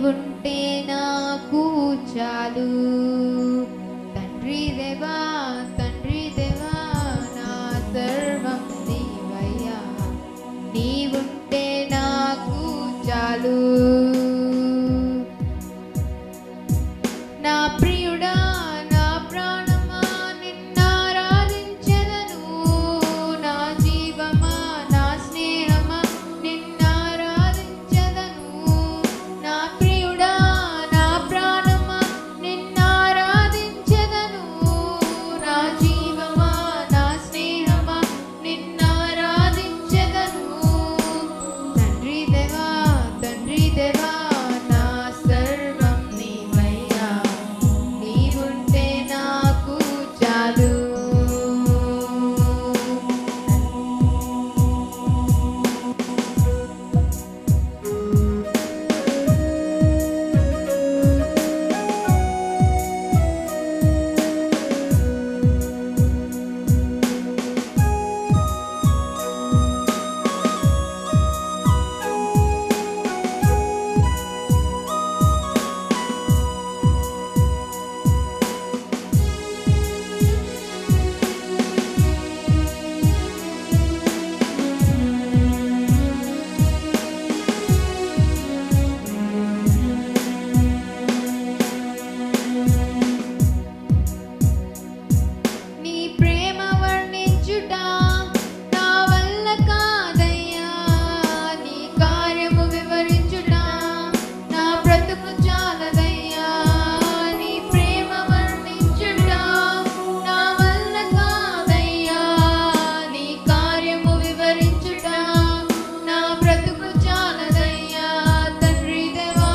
నీవుంటే నాకు చాలు. తండ్రి దేవా నా సర్వం నీవయ్యా, నీవుంటే నాకు చాలు. నా ప్రియుడా నా ప్రాణమా నిన్నారాధించెదను, నా జీవమా నా స్నేహమా నిన్నారాధించెదను. నా ప్రియుడా నా ప్రాణమా నిన్నారాధించెదను, నా జీవమా నా స్నేహమా నిన్నారాధించెదను. తండ్రి దేవా నా సర్వం నీవయ్యా, నీవుంటే నాకు చాలు. నీ ప్రేమ వర్ణించుట నా వల్ల కాదయ్యా, నీ కార్యము వివరించుట నా బ్రతుకు చాలదయ్యా. నీ ప్రేమ వర్ణించుట నా వల్ల కాదయ్యా, నీ కార్యము వివరించుట నా బ్రతుకు చాలదయ్యా. తండ్రి దేవా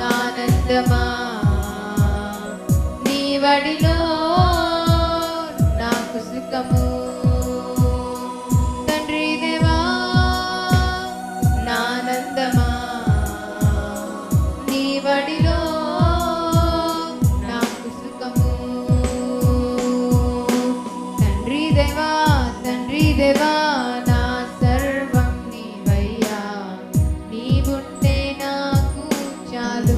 నానందమా నీ వడిలో నాకు సుఖము. తండ్రి దేవా నానందమా నీ వడిలో నాకు సుఖము. తండ్రి దేవా నా సర్వం నీవయ్యా, నీవుంటే నాకు చాలు.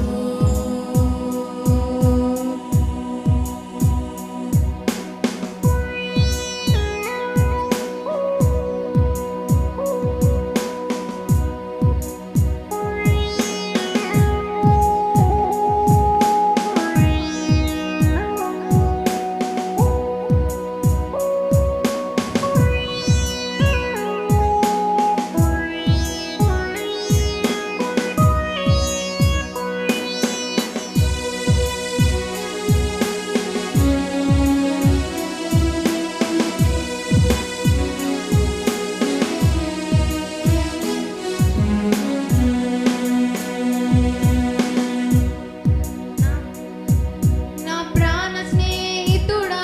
నా ప్రాణ స్నేహితుడా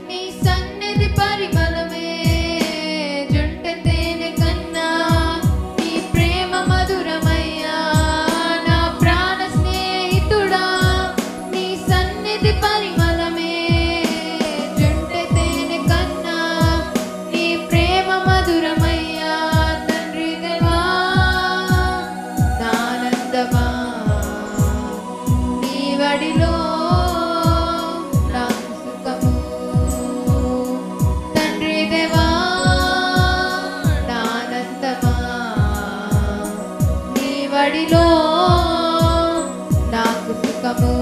నీ సన్నిధి పరిమళమే, జుంట తేనె కన్నా నీ ప్రేమ మధురమయ్యా. నా ప్రాణ స్నేహితుడా నీ సన్నిధి పరిమళమే, జుంట తేనె కన్నా నీ ప్రేమ మధురమయ్యా. తండ్రి దేవా నానందమా నీ వడిలో నాకు సుఖము. తండ్రి దేవా నానందమా నీ వడిలో నాకు సుఖము.